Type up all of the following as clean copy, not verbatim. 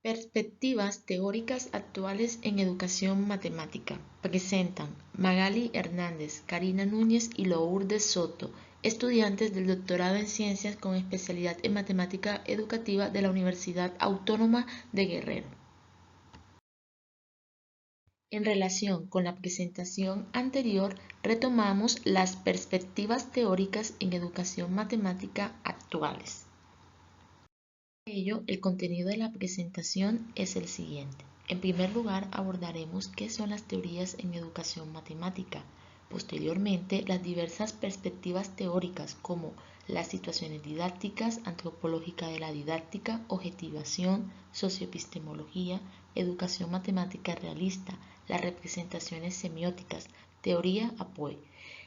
Perspectivas teóricas actuales en educación matemática. Presentan Magali Hernández, Karina Núñez y Lourdes Soto, estudiantes del doctorado en Ciencias con especialidad en Matemática Educativa de la Universidad Autónoma de Guerrero. En relación con la presentación anterior, retomamos las perspectivas teóricas en educación matemática actuales. Por ello, el contenido de la presentación es el siguiente. En primer lugar, abordaremos qué son las teorías en educación matemática. Posteriormente, las diversas perspectivas teóricas como las situaciones didácticas, antropológica de la didáctica, objetivación, socioepistemología, educación matemática realista, las representaciones semióticas, teoría APOE,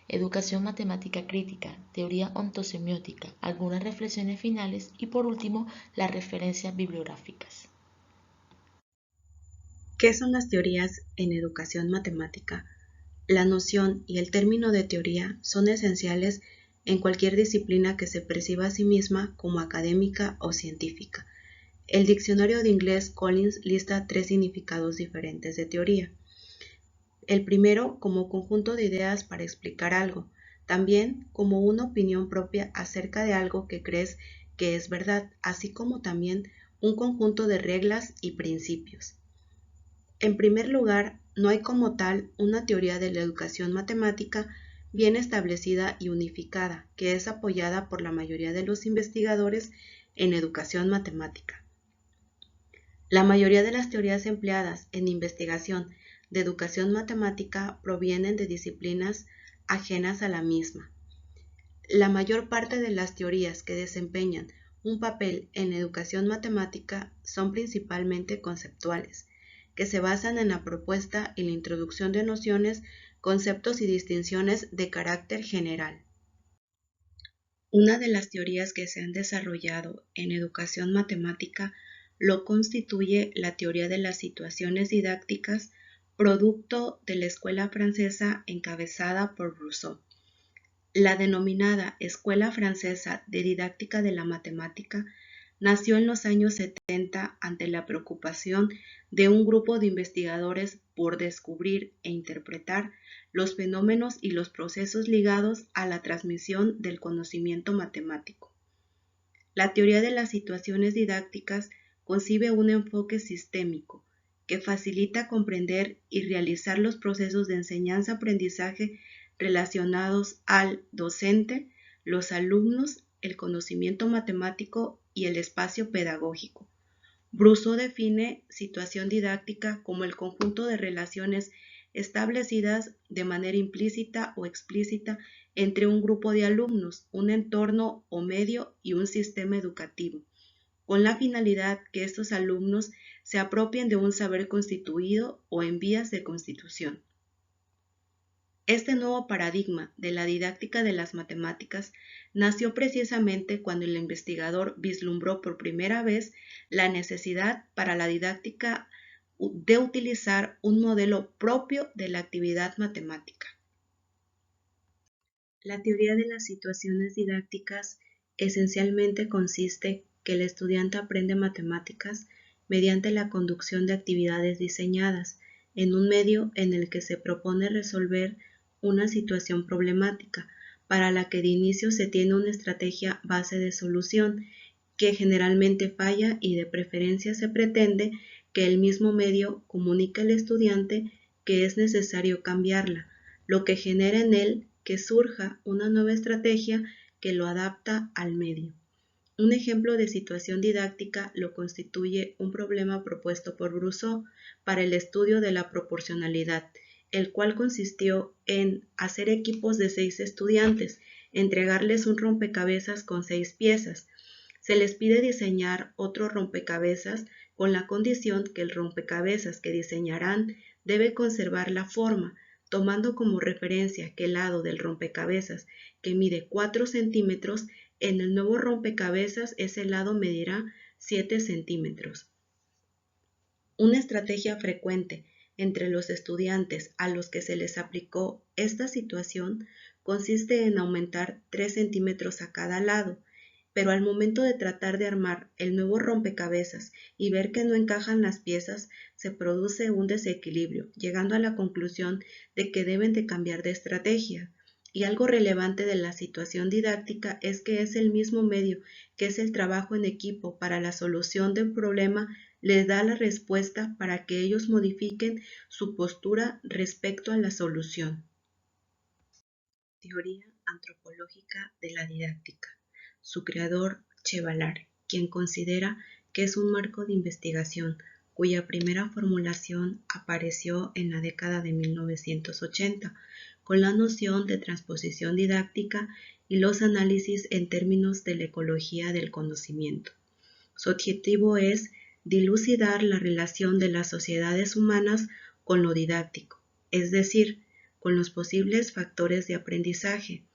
educación matemática crítica, teoría ontosemiótica, algunas reflexiones finales y por último las referencias bibliográficas. ¿Qué son las teorías en educación matemática? La noción y el término de teoría son esenciales en cualquier disciplina que se perciba a sí misma como académica o científica. El diccionario de inglés Collins lista 3 significados diferentes de teoría. El primero como conjunto de ideas para explicar algo, también como una opinión propia acerca de algo que crees que es verdad, así como también un conjunto de reglas y principios. En primer lugar, no hay como tal una teoría de la educación matemática bien establecida y unificada, que es apoyada por la mayoría de los investigadores en educación matemática. La mayoría de las teorías empleadas en investigación de educación matemática provienen de disciplinas ajenas a la misma. La mayor parte de las teorías que desempeñan un papel en educación matemática son principalmente conceptuales, que se basan en la propuesta y la introducción de nociones, conceptos y distinciones de carácter general. Una de las teorías que se han desarrollado en educación matemática lo constituye la teoría de las situaciones didácticas, producto de la escuela francesa encabezada por Rousseau. La denominada Escuela Francesa de Didáctica de la Matemática nació en los años 70 ante la preocupación de un grupo de investigadores por descubrir e interpretar los fenómenos y los procesos ligados a la transmisión del conocimiento matemático. La teoría de las situaciones didácticas concibe un enfoque sistémico que facilita comprender y realizar los procesos de enseñanza-aprendizaje relacionados al docente, los alumnos, el conocimiento matemático y el espacio pedagógico. Rousseau define situación didáctica como el conjunto de relaciones establecidas de manera implícita o explícita entre un grupo de alumnos, un entorno o medio y un sistema educativo, con la finalidad que estos alumnos se apropien de un saber constituido o en vías de constitución. Este nuevo paradigma de la didáctica de las matemáticas nació precisamente cuando el investigador vislumbró por primera vez la necesidad para la didáctica de utilizar un modelo propio de la actividad matemática. La teoría de las situaciones didácticas esencialmente consiste que el estudiante aprende matemáticas mediante la conducción de actividades diseñadas en un medio en el que se propone resolver una situación problemática, para la que de inicio se tiene una estrategia base de solución que generalmente falla y de preferencia se pretende que el mismo medio comunique al estudiante que es necesario cambiarla, lo que genera en él que surja una nueva estrategia que lo adapta al medio. Un ejemplo de situación didáctica lo constituye un problema propuesto por Rousseau para el estudio de la proporcionalidad, el cual consistió en hacer equipos de 6 estudiantes, entregarles un rompecabezas con 6 piezas. Se les pide diseñar otro rompecabezas con la condición que el rompecabezas que diseñarán debe conservar la forma, tomando como referencia que el lado del rompecabezas, que mide 4 centímetros, en el nuevo rompecabezas ese lado medirá 7 centímetros. Una estrategia frecuente entre los estudiantes a los que se les aplicó esta situación consiste en aumentar 3 centímetros a cada lado, pero al momento de tratar de armar el nuevo rompecabezas y ver que no encajan las piezas, se produce un desequilibrio, llegando a la conclusión de que deben de cambiar de estrategia. Y algo relevante de la situación didáctica es que es el mismo medio, que es el trabajo en equipo para la solución del problema, les da la respuesta para que ellos modifiquen su postura respecto a la solución. Teoría antropológica de la didáctica. Su creador, Chevalar, quien considera que es un marco de investigación cuya primera formulación apareció en la década de 1980, con la noción de transposición didáctica y los análisis en términos de la ecología del conocimiento. Su objetivo es dilucidar la relación de las sociedades humanas con lo didáctico, es decir, con los posibles factores de aprendizaje.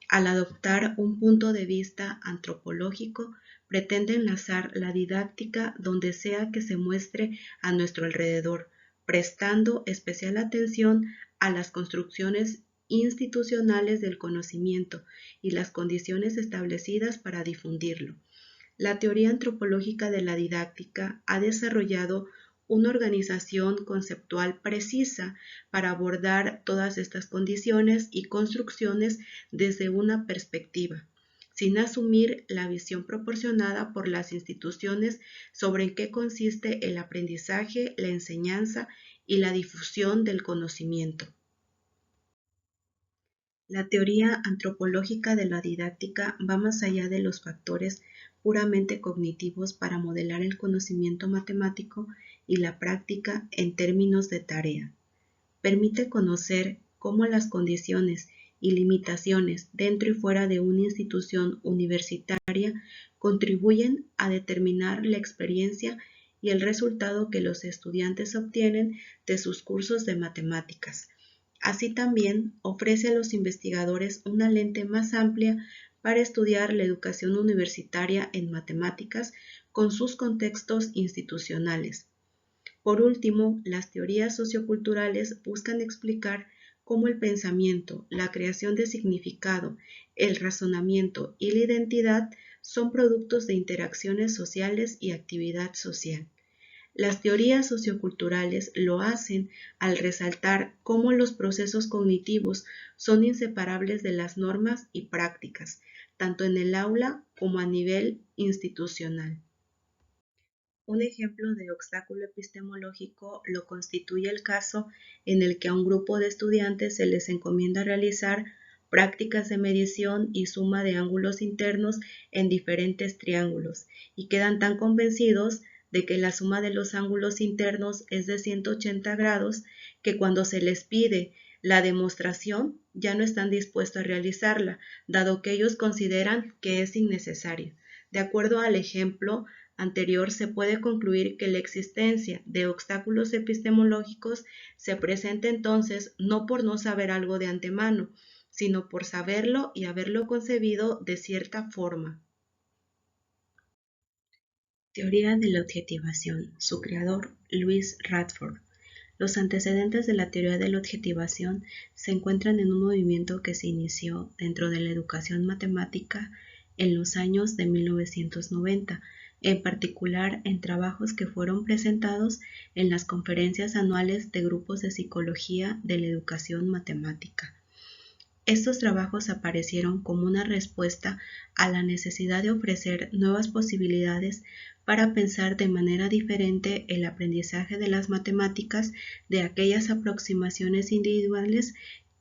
Al adoptar un punto de vista antropológico, pretende enlazar la didáctica donde sea que se muestre a nuestro alrededor, prestando especial atención a las construcciones institucionales del conocimiento y las condiciones establecidas para difundirlo. La teoría antropológica de la didáctica ha desarrollado una organización conceptual precisa para abordar todas estas condiciones y construcciones desde una perspectiva, sin asumir la visión proporcionada por las instituciones sobre en qué consiste el aprendizaje, la enseñanza y la difusión del conocimiento. La teoría antropológica de la didáctica va más allá de los factores puramente cognitivos para modelar el conocimiento matemático y la práctica en términos de tarea. Permite conocer cómo las condiciones y limitaciones dentro y fuera de una institución universitaria contribuyen a determinar la experiencia y el resultado que los estudiantes obtienen de sus cursos de matemáticas. Así también ofrece a los investigadores una lente más amplia para estudiar la educación universitaria en matemáticas con sus contextos institucionales. Por último, las teorías socioculturales buscan explicar cómo el pensamiento, la creación de significado, el razonamiento y la identidad son productos de interacciones sociales y actividad social. Las teorías socioculturales lo hacen al resaltar cómo los procesos cognitivos son inseparables de las normas y prácticas, tanto en el aula como a nivel institucional. Un ejemplo de obstáculo epistemológico lo constituye el caso en el que a un grupo de estudiantes se les encomienda realizar prácticas de medición y suma de ángulos internos en diferentes triángulos y quedan tan convencidos de que la suma de los ángulos internos es de 180 grados que cuando se les pide la demostración ya no están dispuestos a realizarla, dado que ellos consideran que es innecesario. De acuerdo al ejemplo anterior, se puede concluir que la existencia de obstáculos epistemológicos se presenta entonces no por no saber algo de antemano, sino por saberlo y haberlo concebido de cierta forma. Teoría de la objetivación. Su creador, Louis Radford. Los antecedentes de la teoría de la objetivación se encuentran en un movimiento que se inició dentro de la educación matemática en los años de 1990, en particular en trabajos que fueron presentados en las conferencias anuales de grupos de psicología de la educación matemática. Estos trabajos aparecieron como una respuesta a la necesidad de ofrecer nuevas posibilidades para pensar de manera diferente el aprendizaje de las matemáticas de aquellas aproximaciones individuales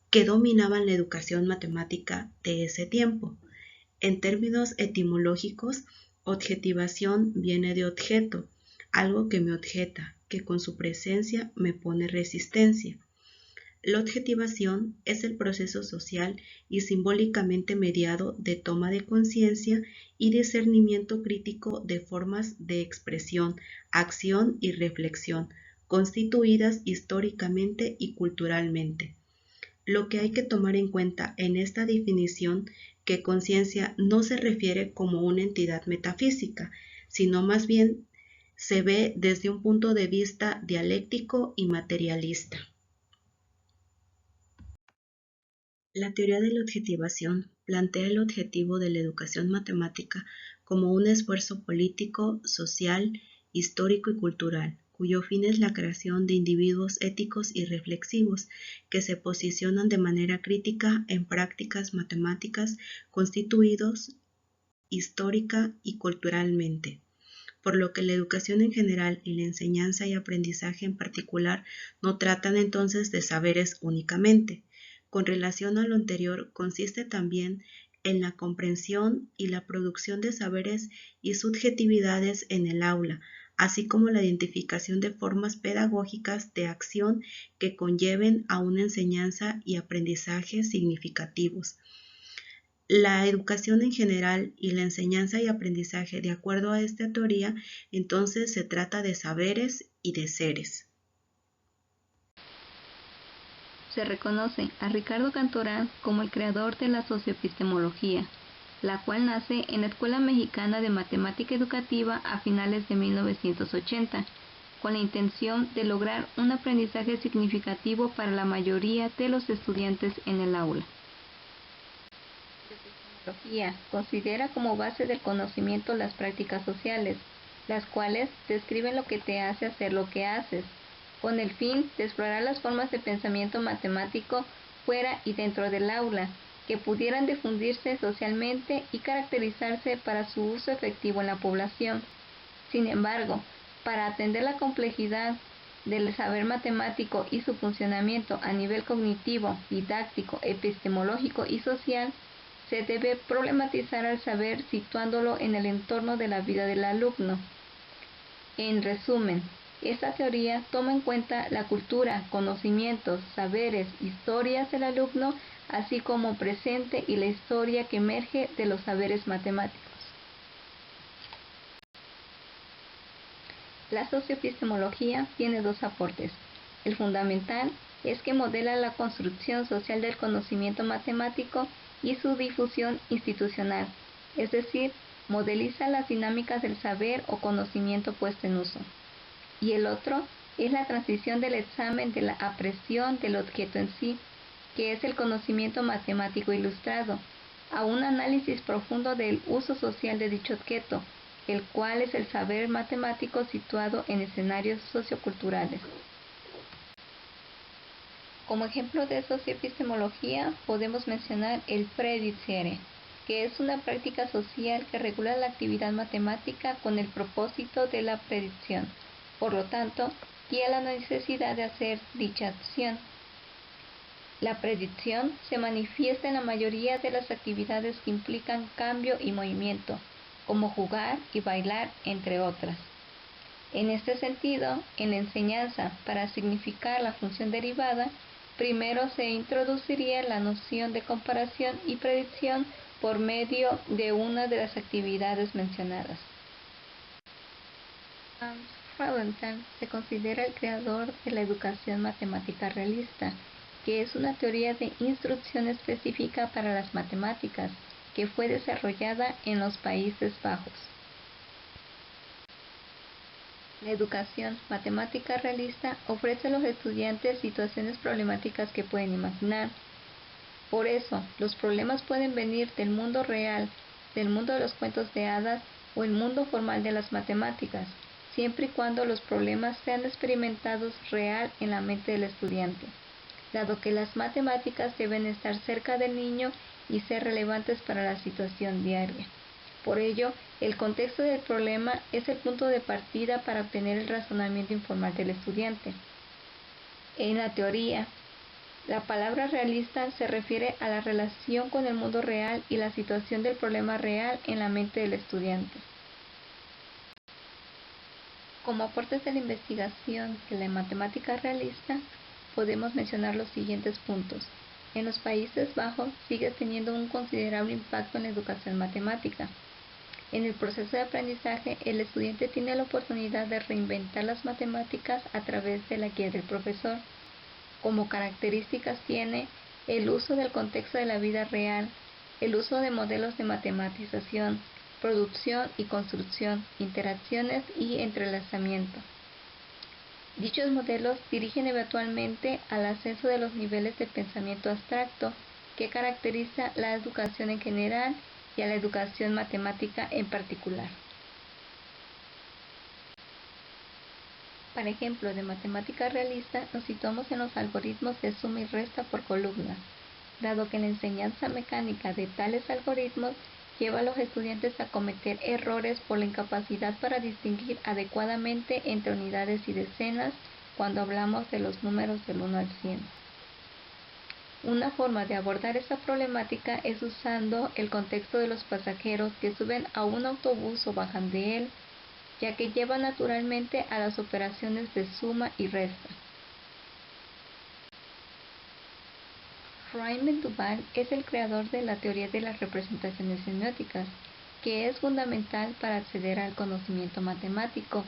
que dominaban la educación matemática de ese tiempo. En términos etimológicos, objetivación viene de objeto, algo que me objeta, que con su presencia me pone resistencia. La objetivación es el proceso social y simbólicamente mediado de toma de conciencia y discernimiento crítico de formas de expresión, acción y reflexión, constituidas históricamente y culturalmente. Lo que hay que tomar en cuenta en esta definición que conciencia no se refiere como una entidad metafísica, sino más bien se ve desde un punto de vista dialéctico y materialista. La teoría de la objetivación plantea el objetivo de la educación matemática como un esfuerzo político, social, histórico y cultural, cuyo fin es la creación de individuos éticos y reflexivos que se posicionan de manera crítica en prácticas matemáticas constituidos histórica y culturalmente, por lo que la educación en general y la enseñanza y aprendizaje en particular no tratan entonces de saberes únicamente. Con relación a lo anterior, consiste también en la comprensión y la producción de saberes y subjetividades en el aula, así como la identificación de formas pedagógicas de acción que conlleven a una enseñanza y aprendizaje significativos. La educación en general y la enseñanza y aprendizaje, de acuerdo a esta teoría, entonces se trata de saberes y de seres. Se reconoce a Ricardo Cantoral como el creador de la socioepistemología, la cual nace en la Escuela Mexicana de Matemática Educativa a finales de 1980, con la intención de lograr un aprendizaje significativo para la mayoría de los estudiantes en el aula. La epistemología considera como base del conocimiento las prácticas sociales, las cuales describen lo que te hace hacer lo que haces, con el fin de explorar las formas de pensamiento matemático fuera y dentro del aula, que pudieran difundirse socialmente y caracterizarse para su uso efectivo en la población. Sin embargo, para atender la complejidad del saber matemático y su funcionamiento a nivel cognitivo, didáctico, epistemológico y social, se debe problematizar al saber situándolo en el entorno de la vida del alumno. En resumen, esta teoría toma en cuenta la cultura, conocimientos, saberes, historias del alumno, así como presente y la historia que emerge de los saberes matemáticos. La socioepistemología tiene dos aportes. El fundamental es que modela la construcción social del conocimiento matemático y su difusión institucional, es decir, modeliza las dinámicas del saber o conocimiento puesto en uso. Y el otro es la transición del examen de la aprehensión del objeto en sí, que es el conocimiento matemático ilustrado, a un análisis profundo del uso social de dicho objeto, el cual es el saber matemático situado en escenarios socioculturales. Como ejemplo de socioepistemología podemos mencionar el predicere, que es una práctica social que regula la actividad matemática con el propósito de la predicción. Por lo tanto, guía la necesidad de hacer dicha acción. La predicción se manifiesta en la mayoría de las actividades que implican cambio y movimiento, como jugar y bailar, entre otras. En este sentido, en la enseñanza, para significar la función derivada, primero se introduciría la noción de comparación y predicción por medio de una de las actividades mencionadas. Hans Freudenthal se considera el creador de la educación matemática realista, que es una teoría de instrucción específica para las matemáticas, que fue desarrollada en los Países Bajos. La educación matemática realista ofrece a los estudiantes situaciones problemáticas que pueden imaginar. Por eso, los problemas pueden venir del mundo real, del mundo de los cuentos de hadas o el mundo formal de las matemáticas, siempre y cuando los problemas sean experimentados real en la mente del estudiante, dado que las matemáticas deben estar cerca del niño y ser relevantes para la situación diaria. Por ello, el contexto del problema es el punto de partida para obtener el razonamiento informal del estudiante. En la teoría, la palabra realista se refiere a la relación con el mundo real y la situación del problema real en la mente del estudiante. Como aportes de la investigación de la matemática realista, podemos mencionar los siguientes puntos. En los Países Bajos sigue teniendo un considerable impacto en la educación matemática. En el proceso de aprendizaje, el estudiante tiene la oportunidad de reinventar las matemáticas a través de la guía del profesor. Como características tiene el uso del contexto de la vida real, el uso de modelos de matematización, producción y construcción, interacciones y entrelazamiento. Dichos modelos dirigen eventualmente al ascenso de los niveles de pensamiento abstracto que caracteriza la educación en general y a la educación matemática en particular. Para ejemplo de matemática realista, nos situamos en los algoritmos de suma y resta por columnas, dado que la enseñanza mecánica de tales algoritmos lleva a los estudiantes a cometer errores por la incapacidad para distinguir adecuadamente entre unidades y decenas cuando hablamos de los números del 1 al 100. Una forma de abordar esta problemática es usando el contexto de los pasajeros que suben a un autobús o bajan de él, ya que lleva naturalmente a las operaciones de suma y resta. Raymond Duval es el creador de la teoría de las representaciones semióticas, que es fundamental para acceder al conocimiento matemático,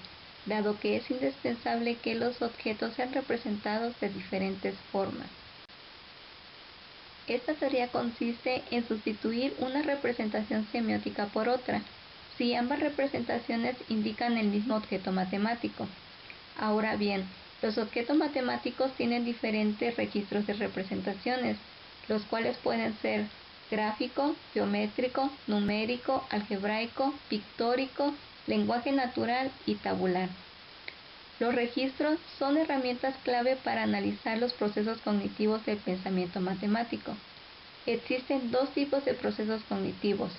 dado que es indispensable que los objetos sean representados de diferentes formas. Esta teoría consiste en sustituir una representación semiótica por otra, si ambas representaciones indican el mismo objeto matemático. Ahora bien, los objetos matemáticos tienen diferentes registros de representaciones, los cuales pueden ser gráfico, geométrico, numérico, algebraico, pictórico, lenguaje natural y tabular. Los registros son herramientas clave para analizar los procesos cognitivos del pensamiento matemático. Existen dos tipos de procesos cognitivos: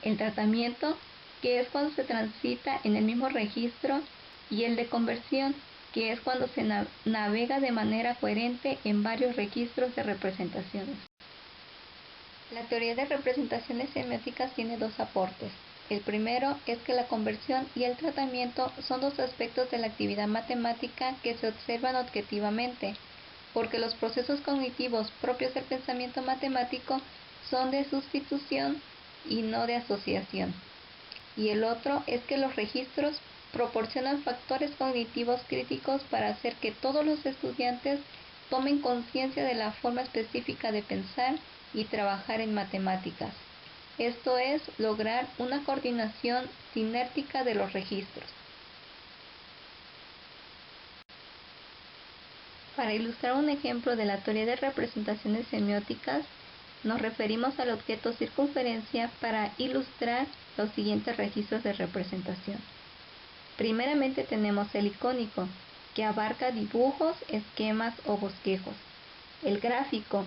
el tratamiento, que es cuando se transita en el mismo registro, y el de conversión, que es cuando se navega de manera coherente en varios registros de representaciones. La teoría de representaciones semióticas tiene dos aportes. El primero es que la conversión y el tratamiento son dos aspectos de la actividad matemática que se observan objetivamente, porque los procesos cognitivos propios del pensamiento matemático son de sustitución y no de asociación. Y el otro es que los registros proporcionan factores cognitivos críticos para hacer que todos los estudiantes tomen conciencia de la forma específica de pensar y trabajar en matemáticas. Esto es, lograr una coordinación sinérgica de los registros. Para ilustrar un ejemplo de la teoría de representaciones semióticas, nos referimos al objeto circunferencia para ilustrar los siguientes registros de representación. Primeramente tenemos el icónico, que abarca dibujos, esquemas o bosquejos. El gráfico,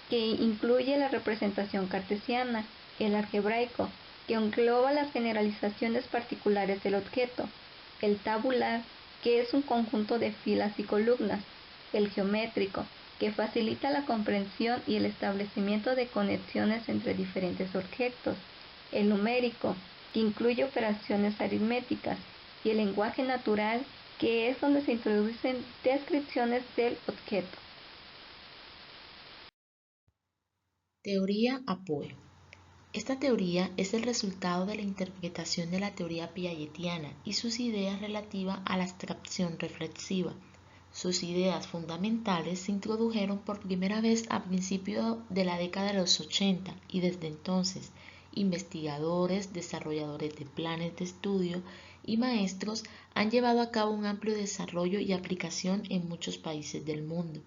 que incluye la representación cartesiana. El algebraico, que engloba las generalizaciones particulares del objeto. El tabular, que es un conjunto de filas y columnas. El geométrico, que facilita la comprensión y el establecimiento de conexiones entre diferentes objetos. El numérico, que incluye operaciones aritméticas. Y el lenguaje natural, que es donde se introducen descripciones del objeto. Teoría Apoe. Esta teoría es el resultado de la interpretación de la teoría piagetiana y sus ideas relativas a la abstracción reflexiva. Sus ideas fundamentales se introdujeron por primera vez a principios de la década de los 80 y desde entonces investigadores, desarrolladores de planes de estudio y maestros han llevado a cabo un amplio desarrollo y aplicación en muchos países del mundo.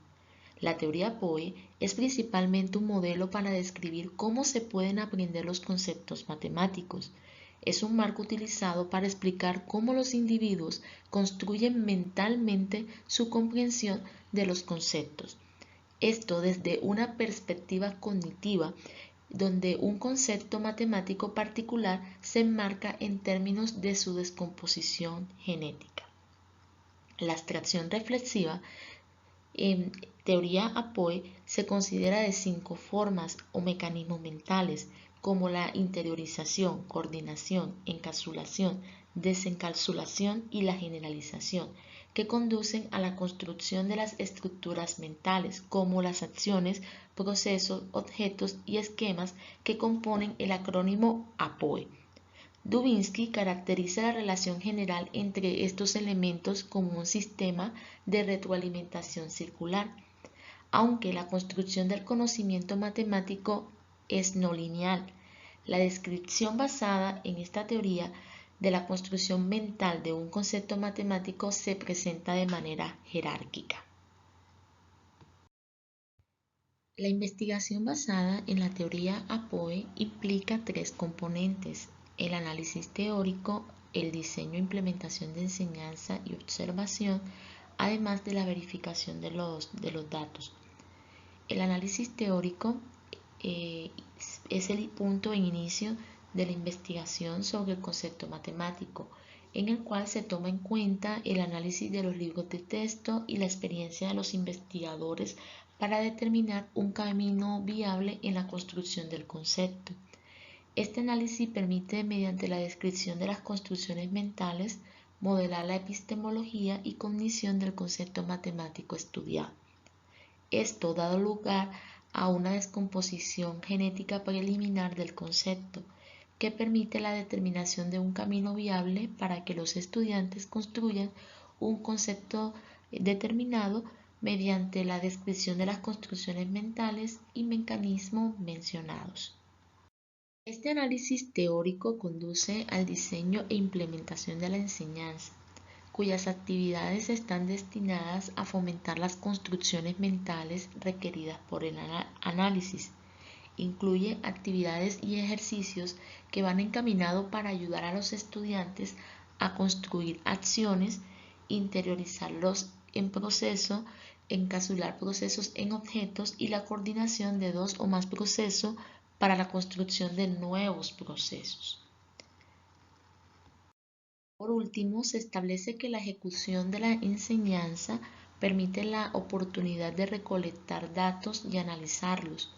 La teoría Poe es principalmente un modelo para describir cómo se pueden aprender los conceptos matemáticos. Es un marco utilizado para explicar cómo los individuos construyen mentalmente su comprensión de los conceptos. Esto desde una perspectiva cognitiva, donde un concepto matemático particular se enmarca en términos de su descomposición genética. La abstracción reflexiva en teoría Apoe se considera de 5 formas o mecanismos mentales, como la interiorización, coordinación, encapsulación, desencapsulación y la generalización, que conducen a la construcción de las estructuras mentales, como las acciones, procesos, objetos y esquemas que componen el acrónimo Apoe. Dubinsky caracteriza la relación general entre estos elementos como un sistema de retroalimentación circular, aunque la construcción del conocimiento matemático es no lineal. La descripción basada en esta teoría de la construcción mental de un concepto matemático se presenta de manera jerárquica. La investigación basada en la teoría APOE implica tres componentes: el análisis teórico, el diseño e implementación de enseñanza y observación, además de la verificación de los datos. El análisis teórico es el punto de inicio de la investigación sobre el concepto matemático, en el cual se toma en cuenta el análisis de los libros de texto y la experiencia de los investigadores para determinar un camino viable en la construcción del concepto. Este análisis permite, mediante la descripción de las construcciones mentales, modelar la epistemología y cognición del concepto matemático estudiado. Esto da lugar a una descomposición genética preliminar del concepto, que permite la determinación de un camino viable para que los estudiantes construyan un concepto determinado mediante la descripción de las construcciones mentales y mecanismos mencionados. Este análisis teórico conduce al diseño e implementación de la enseñanza, cuyas actividades están destinadas a fomentar las construcciones mentales requeridas por el análisis. Incluye actividades y ejercicios que van encaminados para ayudar a los estudiantes a construir acciones, interiorizarlos en proceso, encapsular procesos en objetos y la coordinación de dos o más procesos para la construcción de nuevos procesos. Por último, se establece que la ejecución de la enseñanza permite la oportunidad de recolectar datos y analizarlos.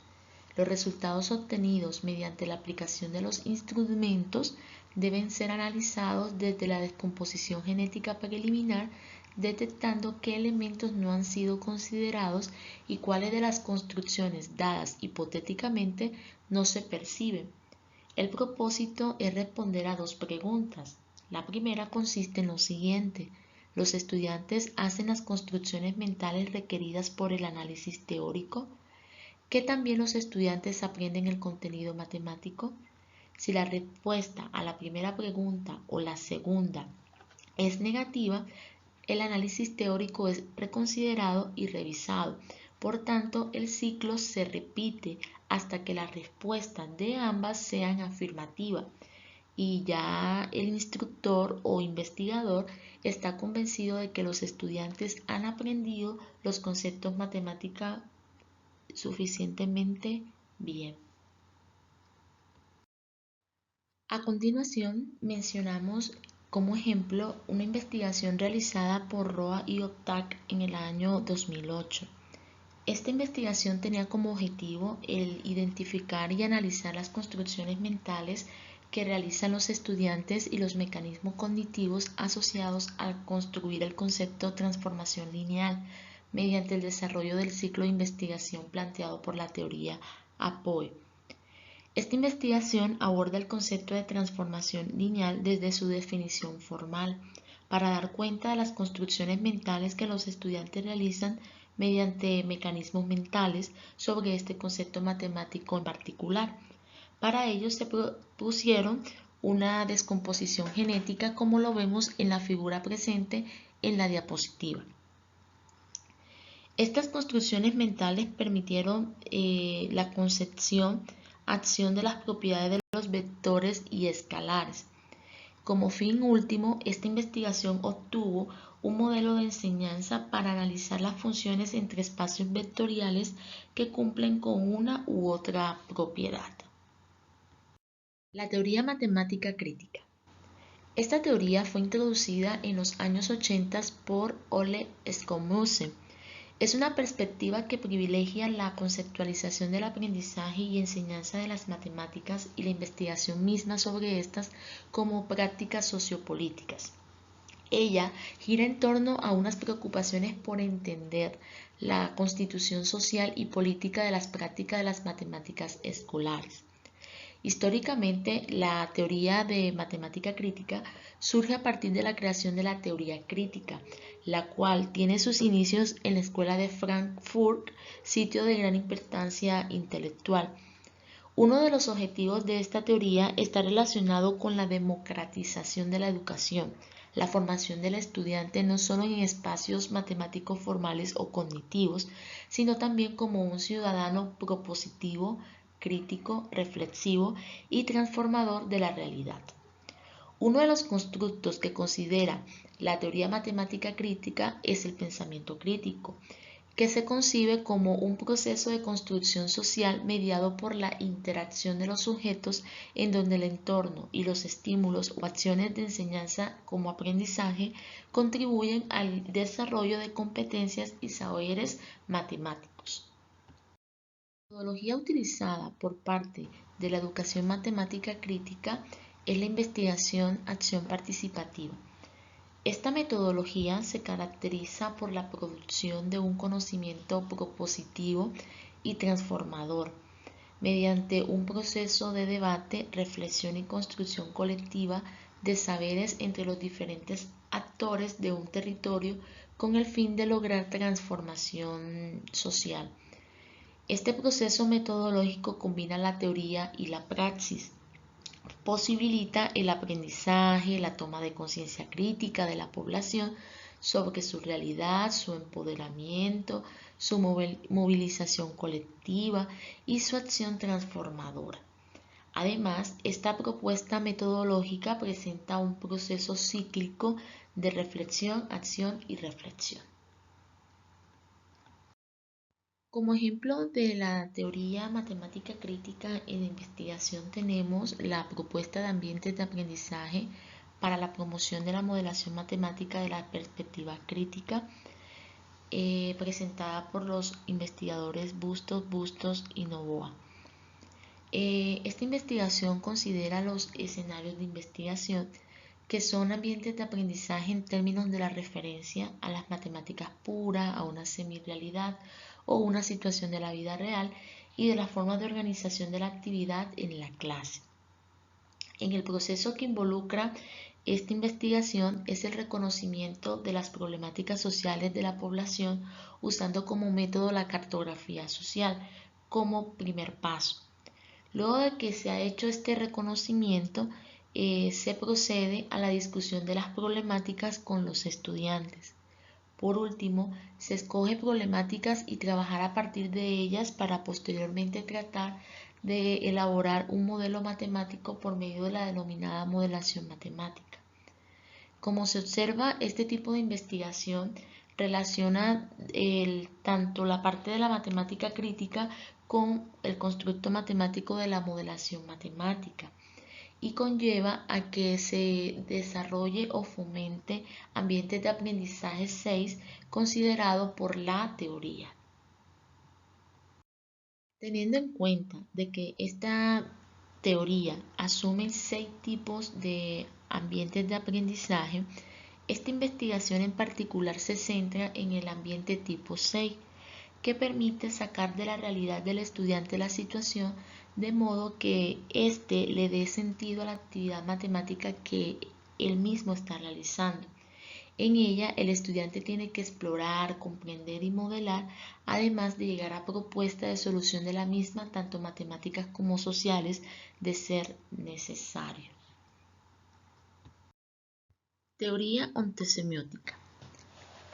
Los resultados obtenidos mediante la aplicación de los instrumentos deben ser analizados desde la descomposición genética preliminar, detectando qué elementos no han sido considerados y cuáles de las construcciones dadas hipotéticamente no se perciben. El propósito es responder a dos preguntas. La primera consiste en lo siguiente: ¿los estudiantes hacen las construcciones mentales requeridas por el análisis teórico? ¿Que también los estudiantes aprenden el contenido matemático? Si la respuesta a la primera pregunta o la segunda es negativa, el análisis teórico es reconsiderado y revisado. Por tanto, el ciclo se repite hasta que las respuestas de ambas sean afirmativas y ya el instructor o investigador está convencido de que los estudiantes han aprendido los conceptos matemáticos suficientemente bien. A continuación, mencionamos como ejemplo una investigación realizada por Roa y Oktak en el año 2008. Esta investigación tenía como objetivo el identificar y analizar las construcciones mentales que realizan los estudiantes y los mecanismos cognitivos asociados a construir el concepto de transformación lineal mediante el desarrollo del ciclo de investigación planteado por la teoría APOE. Esta investigación aborda el concepto de transformación lineal desde su definición formal, para dar cuenta de las construcciones mentales que los estudiantes realizan mediante mecanismos mentales sobre este concepto matemático en particular. Para ello se propusieron una descomposición genética, como lo vemos en la figura presente en la diapositiva. Estas construcciones mentales permitieron la concepción, acción de las propiedades de los vectores y escalares. Como fin último, esta investigación obtuvo un modelo de enseñanza para analizar las funciones entre espacios vectoriales que cumplen con una u otra propiedad. La teoría matemática crítica. Esta teoría fue introducida en los años 80 por Ole Schomburgk. Es una perspectiva que privilegia la conceptualización del aprendizaje y enseñanza de las matemáticas y la investigación misma sobre estas como prácticas sociopolíticas. Ella gira en torno a unas preocupaciones por entender la constitución social y política de las prácticas de las matemáticas escolares. Históricamente, la teoría de matemática crítica surge a partir de la creación de la teoría crítica, la cual tiene sus inicios en la Escuela de Frankfurt, sitio de gran importancia intelectual. Uno de los objetivos de esta teoría está relacionado con la democratización de la educación, la formación del estudiante no solo en espacios matemáticos formales o cognitivos, sino también como un ciudadano propositivo, crítico, reflexivo y transformador de la realidad. Uno de los constructos que considera la teoría matemática crítica es el pensamiento crítico, que se concibe como un proceso de construcción social mediado por la interacción de los sujetos en donde el entorno y los estímulos o acciones de enseñanza como aprendizaje contribuyen al desarrollo de competencias y saberes matemáticos. La metodología utilizada por parte de la educación matemática crítica es la investigación-acción participativa. Esta metodología se caracteriza por la producción de un conocimiento propositivo y transformador, mediante un proceso de debate, reflexión y construcción colectiva de saberes entre los diferentes actores de un territorio con el fin de lograr transformación social. Este proceso metodológico combina la teoría y la praxis. Posibilita el aprendizaje, la toma de conciencia crítica de la población sobre su realidad, su empoderamiento, su movilización colectiva y su acción transformadora. Además, esta propuesta metodológica presenta un proceso cíclico de reflexión, acción y reflexión. Como ejemplo de la teoría matemática crítica en investigación tenemos la propuesta de ambientes de aprendizaje para la promoción de la modelación matemática de la perspectiva crítica, presentada por los investigadores Bustos y Novoa. Esta investigación considera los escenarios de investigación que son ambientes de aprendizaje en términos de la referencia a las matemáticas puras, a una semirealidad o una situación de la vida real y de las formas de organización de la actividad en la clase. En el proceso que involucra esta investigación es el reconocimiento de las problemáticas sociales de la población usando como método la cartografía social como primer paso. Luego de que se ha hecho este reconocimiento, se procede a la discusión de las problemáticas con los estudiantes. Por último, se escoge problemáticas y trabajar a partir de ellas para posteriormente tratar de elaborar un modelo matemático por medio de la denominada modelación matemática. Como se observa, este tipo de investigación relaciona tanto la parte de la matemática crítica con el constructo matemático de la modelación matemática y conlleva a que se desarrolle o fomente ambientes de aprendizaje 6 considerados por la teoría. Teniendo en cuenta de que esta teoría asume 6 tipos de ambientes de aprendizaje, esta investigación en particular se centra en el ambiente tipo 6, que permite sacar de la realidad del estudiante la situación de modo que éste le dé sentido a la actividad matemática que él mismo está realizando. En ella, el estudiante tiene que explorar, comprender y modelar, además de llegar a propuestas de solución de la misma, tanto matemáticas como sociales, de ser necesario. Teoría ontosemiótica.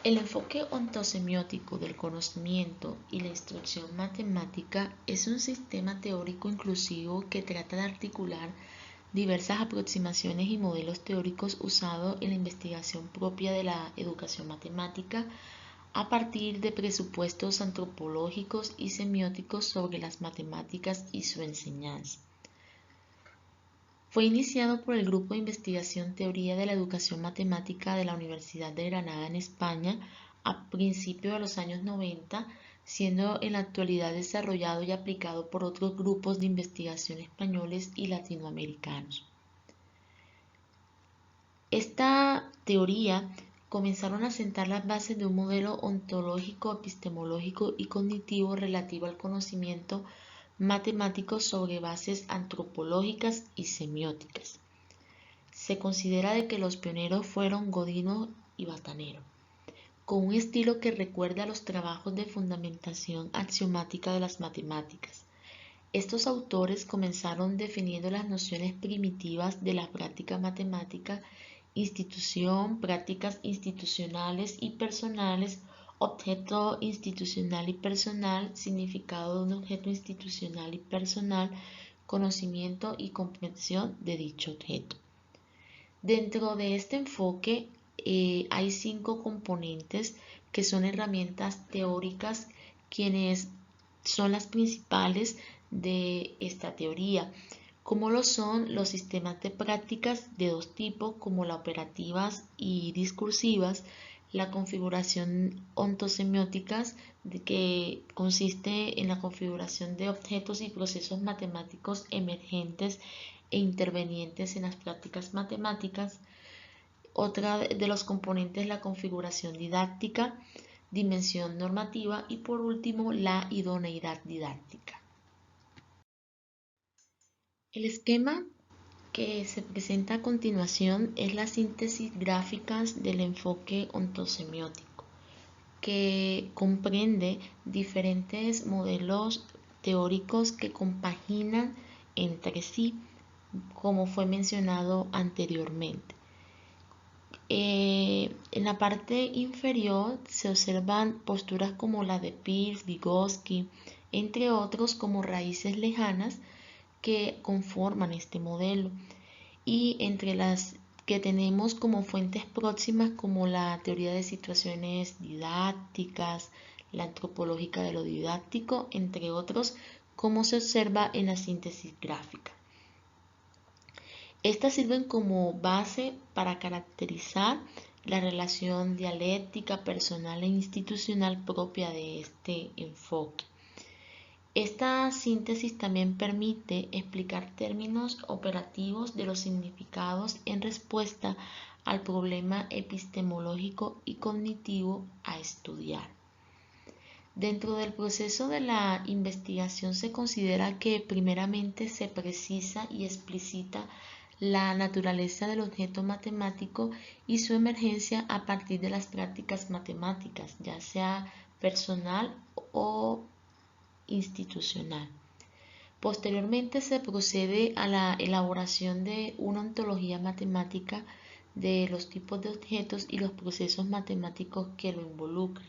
El enfoque ontosemiótico del conocimiento y la instrucción matemática es un sistema teórico inclusivo que trata de articular diversas aproximaciones y modelos teóricos usados en la investigación propia de la educación matemática a partir de presupuestos antropológicos y semióticos sobre las matemáticas y su enseñanza. Fue iniciado por el Grupo de Investigación Teoría de la Educación Matemática de la Universidad de Granada en España a principios de los años 90, siendo en la actualidad desarrollado y aplicado por otros grupos de investigación españoles y latinoamericanos. Esta teoría comenzaron a sentar las bases de un modelo ontológico, epistemológico y cognitivo relativo al conocimiento matemático sobre bases antropológicas y semióticas. Se considera de que los pioneros fueron Godino y Batanero, con un estilo que recuerda a los trabajos de fundamentación axiomática de las matemáticas. Estos autores comenzaron definiendo las nociones primitivas de la práctica matemática institución, prácticas institucionales y personales, objeto institucional y personal, significado de un objeto institucional y personal, conocimiento y comprensión de dicho objeto. Dentro de este enfoque hay 5 componentes que son herramientas teóricas, quienes son las principales de esta teoría, como lo son los sistemas de prácticas de 2 tipos, como las operativas y discursivas, la configuración ontosemióticas, que consiste en la configuración de objetos y procesos matemáticos emergentes e intervenientes en las prácticas matemáticas. Otra de los componentes es la configuración didáctica, dimensión normativa y por último la idoneidad didáctica. El esquema que se presenta a continuación es la síntesis gráfica del enfoque ontosemiótico, que comprende diferentes modelos teóricos que compaginan entre sí, como fue mencionado anteriormente. En la parte inferior se observan posturas como la de Peirce, Vygotsky, entre otros, como raíces lejanas que conforman este modelo, y entre las que tenemos como fuentes próximas, como la teoría de situaciones didácticas, la antropológica de lo didáctico, entre otros, como se observa en la síntesis gráfica. Estas sirven como base para caracterizar la relación dialéctica, personal e institucional propia de este enfoque. Esta síntesis también permite explicar términos operativos de los significados en respuesta al problema epistemológico y cognitivo a estudiar. Dentro del proceso de la investigación se considera que primeramente se precisa y explicita la naturaleza del objeto matemático y su emergencia a partir de las prácticas matemáticas, ya sea personal o institucional. Posteriormente se procede a la elaboración de una ontología matemática de los tipos de objetos y los procesos matemáticos que lo involucran.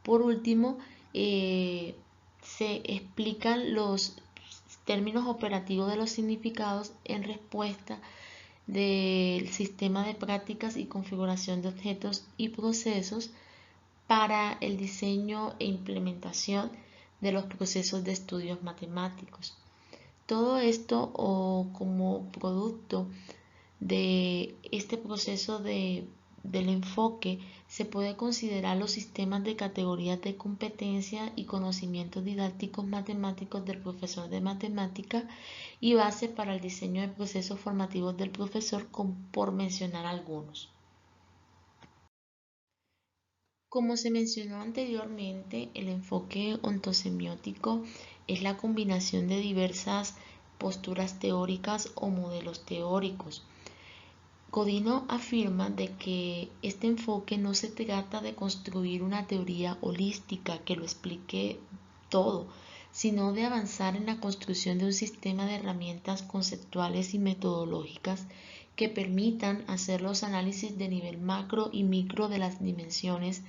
Por último, se explican los términos operativos de los significados en respuesta del sistema de prácticas y configuración de objetos y procesos para el diseño e implementación de los procesos de estudios matemáticos. Todo esto como producto de este proceso del enfoque se puede considerar los sistemas de categorías de competencia y conocimientos didácticos matemáticos del profesor de matemática y base para el diseño de procesos formativos del profesor, por mencionar algunos. Como se mencionó anteriormente, el enfoque ontosemiótico es la combinación de diversas posturas teóricas o modelos teóricos. Godino afirma de que este enfoque no se trata de construir una teoría holística que lo explique todo, sino de avanzar en la construcción de un sistema de herramientas conceptuales y metodológicas que permitan hacer los análisis de nivel macro y micro de las dimensiones,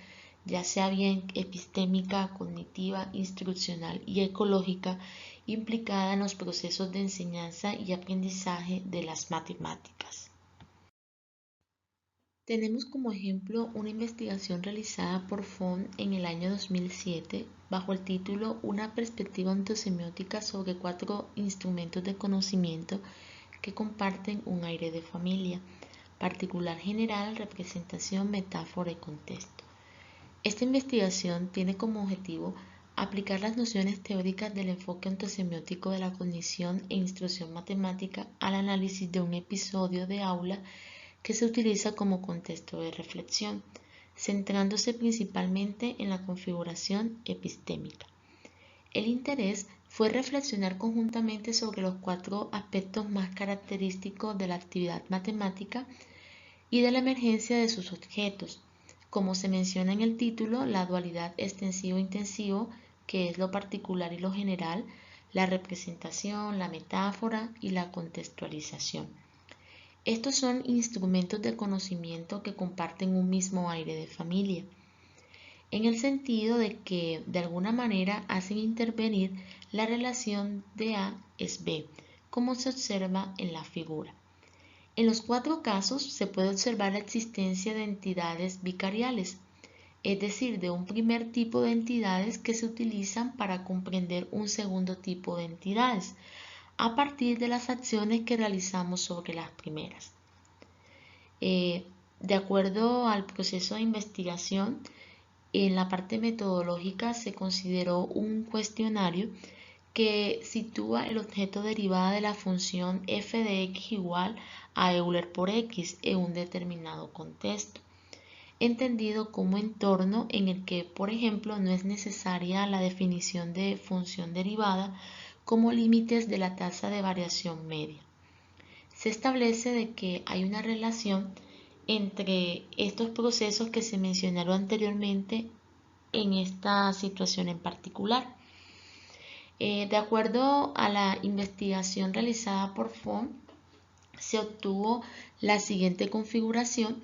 ya sea bien epistémica, cognitiva, instruccional y ecológica, implicada en los procesos de enseñanza y aprendizaje de las matemáticas. Tenemos como ejemplo una investigación realizada por Font en el año 2007 bajo el título Una perspectiva ontosemiótica sobre 4 instrumentos de conocimiento que comparten un aire de familia, particular general, representación, metáfora y contexto. Esta investigación tiene como objetivo aplicar las nociones teóricas del enfoque ontosemiótico de la cognición e instrucción matemática al análisis de un episodio de aula que se utiliza como contexto de reflexión, centrándose principalmente en la configuración epistémica. El interés fue reflexionar conjuntamente sobre los 4 aspectos más característicos de la actividad matemática y de la emergencia de sus objetos, como se menciona en el título, la dualidad extensivo-intensivo, que es lo particular y lo general, la representación, la metáfora y la contextualización. Estos son instrumentos de conocimiento que comparten un mismo aire de familia, en el sentido de que de alguna manera hacen intervenir la relación de A es B, como se observa en la figura. En los 4 casos se puede observar la existencia de entidades vicariales, es decir, de un primer tipo de entidades que se utilizan para comprender un segundo tipo de entidades, a partir de las acciones que realizamos sobre las primeras. De acuerdo al proceso de investigación, en la parte metodológica se consideró un cuestionario que sitúa el objeto derivada de la función f de x igual a Euler por x en un determinado contexto, entendido como entorno en el que, por ejemplo, no es necesaria la definición de función derivada como límites de la tasa de variación media. Se establece de que hay una relación entre estos procesos que se mencionaron anteriormente en esta situación en particular. De acuerdo a la investigación realizada por Font, se obtuvo la siguiente configuración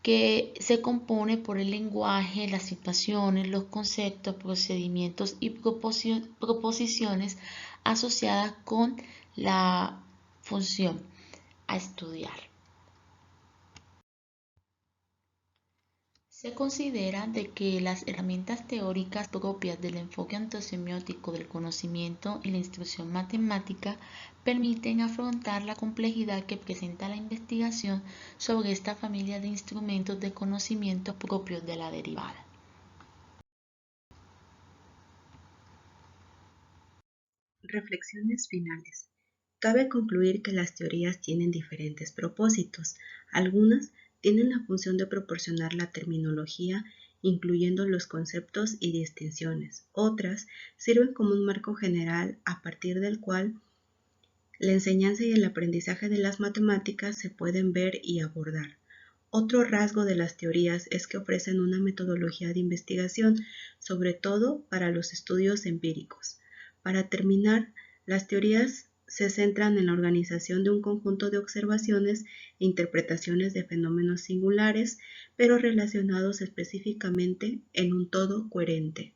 que se compone por el lenguaje, las situaciones, los conceptos, procedimientos y proposiciones asociadas con la función a estudiar. Se considera de que las herramientas teóricas propias del enfoque ontosemiótico del conocimiento y la instrucción matemática permiten afrontar la complejidad que presenta la investigación sobre esta familia de instrumentos de conocimiento propios de la derivada. Reflexiones finales. Cabe concluir que las teorías tienen diferentes propósitos. Algunas tienen la función de proporcionar la terminología, incluyendo los conceptos y distinciones. Otras sirven como un marco general a partir del cual la enseñanza y el aprendizaje de las matemáticas se pueden ver y abordar. Otro rasgo de las teorías es que ofrecen una metodología de investigación, sobre todo para los estudios empíricos. Para terminar, las teorías se centran en la organización de un conjunto de observaciones e interpretaciones de fenómenos singulares, pero relacionados específicamente en un todo coherente.